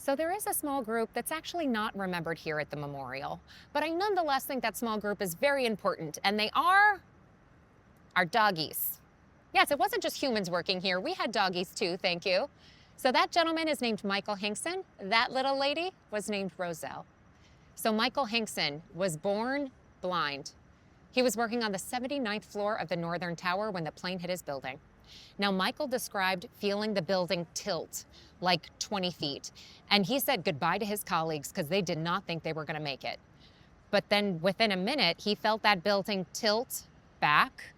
So there is a small group that's actually not remembered here at the memorial, but I nonetheless think that small group is very important, and they are our doggies. Yes, it wasn't just humans working here. We had doggies too, thank you. So that gentleman is named Michael Hinkson. That little lady was named Roselle. So Michael Hinkson was born blind. He was working on the 79th floor of the Northern Tower when the plane hit his building. Now, Michael described feeling the building tilt like 20 feet. And he said goodbye to his colleagues because they did not think they were going to make it. But then within a minute, he felt that building tilt back.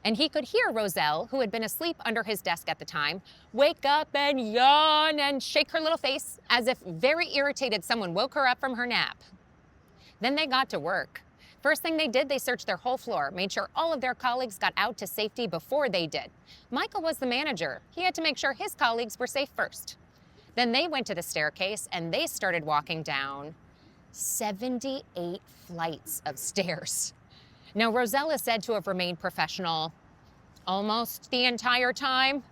And he could hear Roselle, who had been asleep under his desk at the time, wake up and yawn and shake her little face as if very irritated someone woke her up from her nap. Then they got to work. First thing they did, they searched their whole floor, made sure all of their colleagues got out to safety before they did. Michael was the manager. He had to make sure his colleagues were safe first. Then they went to the staircase and they started walking down 78 flights of stairs. Now, Roselle is said to have remained professional almost the entire time.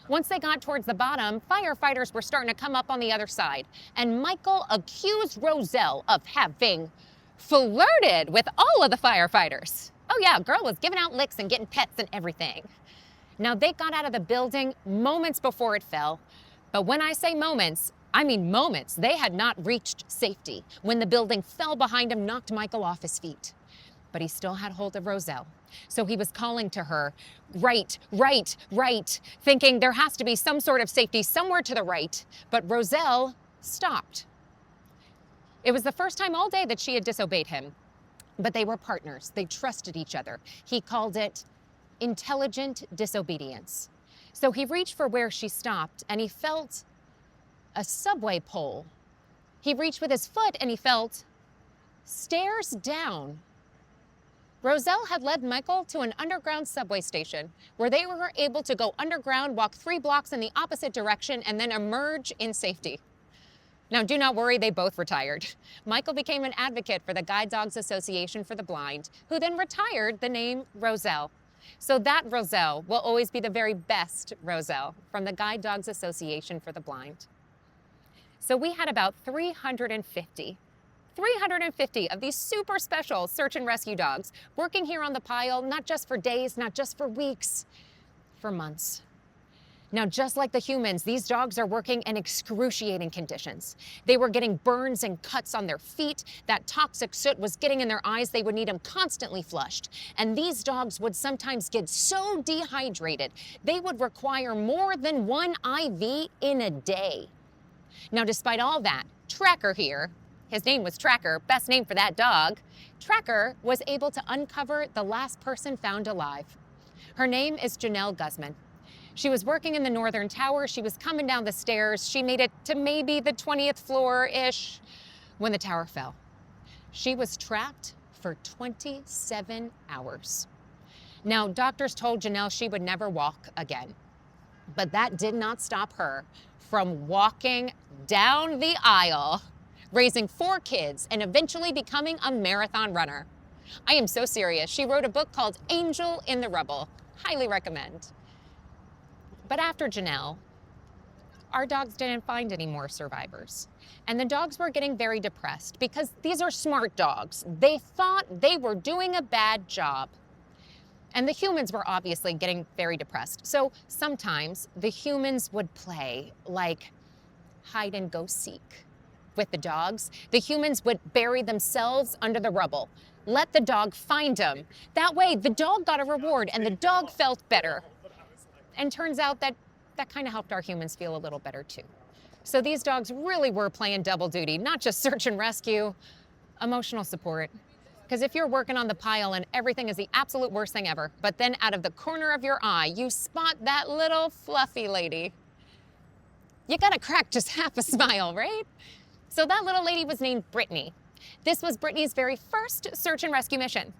Once they got towards the bottom, firefighters were starting to come up on the other side, and Michael accused Roselle of having flirted with all of the firefighters. Oh yeah, girl was giving out licks and getting pets and everything. Now, they got out of the building moments before it fell, but when I say moments, I mean moments. They had not reached safety when the building fell behind him, knocked Michael off his feet. But he still had hold of Roselle. So he was calling to her, right, right, right, thinking there has to be some sort of safety somewhere to the right. But Roselle stopped. It was the first time all day that she had disobeyed him. But they were partners. They trusted each other. He called it intelligent disobedience. So he reached for where she stopped, and he felt a subway pole. He reached with his foot, and he felt stairs down. Roselle had led Michael to an underground subway station where they were able to go underground, walk 3 blocks in the opposite direction, and then emerge in safety. Now, do not worry, they both retired. Michael became an advocate for the Guide Dogs Association for the Blind, who then retired the name Roselle. So that Roselle will always be the very best Roselle from the Guide Dogs Association for the Blind. So we had about 350 of these super special search and rescue dogs working here on the pile, not just for days, not just for weeks, for months. Now, just like the humans, these dogs are working in excruciating conditions. They were getting burns and cuts on their feet. That toxic soot was getting in their eyes. They would need them constantly flushed. And these dogs would sometimes get so dehydrated, they would require more than 1 IV in a day. Now, despite all that, Tracker here, his name was Tracker, best name for that dog. Tracker was able to uncover the last person found alive. Her name is Janelle Guzman. She was working in the Northern Tower. She was coming down the stairs. She made it to maybe the 20th floor-ish when the tower fell. She was trapped for 27 hours. Now, doctors told Janelle she would never walk again, but that did not stop her from walking down the aisle, raising 4 kids, and eventually becoming a marathon runner. I am so serious. She wrote a book called Angel in the Rubble. Highly recommend. But after Janelle, our dogs didn't find any more survivors. And the dogs were getting very depressed because these are smart dogs. They thought they were doing a bad job. And the humans were obviously getting very depressed. So sometimes the humans would play like hide and go seek with the dogs. The humans would bury themselves under the rubble. Let the dog find them. That way, the dog got a reward and the dog felt better. And turns out that kind of helped our humans feel a little better too. So these dogs really were playing double duty, not just search and rescue, emotional support. Because if you're working on the pile and everything is the absolute worst thing ever, but then out of the corner of your eye, you spot that little fluffy lady, you gotta crack just half a smile, right? So that little lady was named Brittany. This was Brittany's very first search and rescue mission.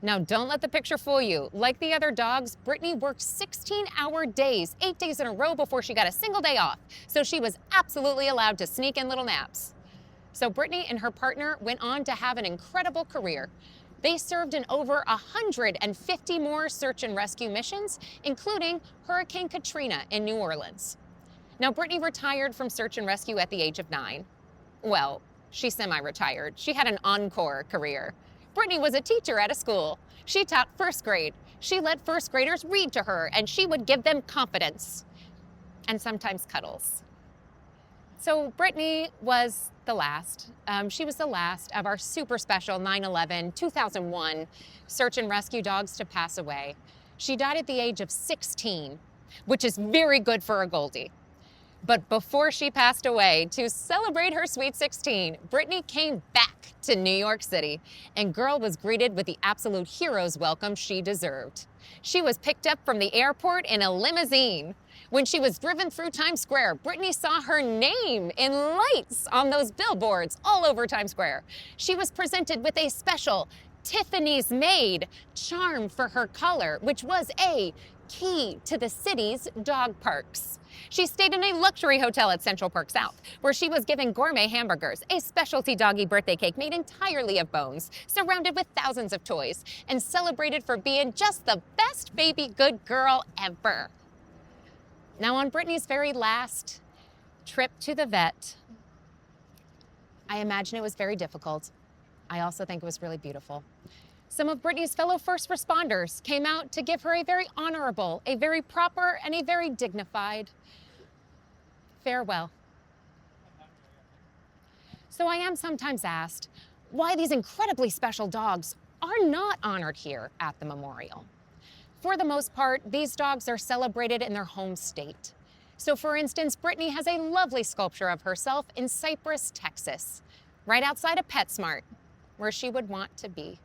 Now, don't let the picture fool you. Like the other dogs, Brittany worked 16-hour days, 8 days in a row before she got a single day off. So she was absolutely allowed to sneak in little naps. So Brittany and her partner went on to have an incredible career. They served in over 150 more search and rescue missions, including Hurricane Katrina in New Orleans. Now, Brittany retired from search and rescue at the age of 9. Well, she semi-retired. She had an encore career. Brittany was a teacher at a school. She taught first grade. She let first graders read to her, and she would give them confidence and sometimes cuddles. So Brittany was the last. She was the last of our super special 9/11 2001 search and rescue dogs to pass away. She died at the age of 16, which is very good for a Goldie. But before she passed away, to celebrate her sweet 16, Brittany came back to New York City, and girl was greeted with the absolute hero's welcome she deserved. She was picked up from the airport in a limousine. When she was driven through Times Square, Brittany saw her name in lights on those billboards all over Times Square. She was presented with a special Tiffany's Made charm for her collar, which was a key to the city's dog parks. She stayed in a luxury hotel at Central Park South, where she was given gourmet hamburgers, a specialty doggy birthday cake made entirely of bones, surrounded with thousands of toys, and celebrated for being just the best baby good girl ever. Now, on Brittany's very last trip to the vet, I imagine it was very difficult. I also think it was really beautiful. Some of Brittany's fellow first responders came out to give her a very honorable, a very proper, and a very dignified farewell. So I am sometimes asked why these incredibly special dogs are not honored here at the memorial. For the most part, these dogs are celebrated in their home state. So for instance, Brittany has a lovely sculpture of herself in Cypress, Texas, right outside of PetSmart, where she would want to be.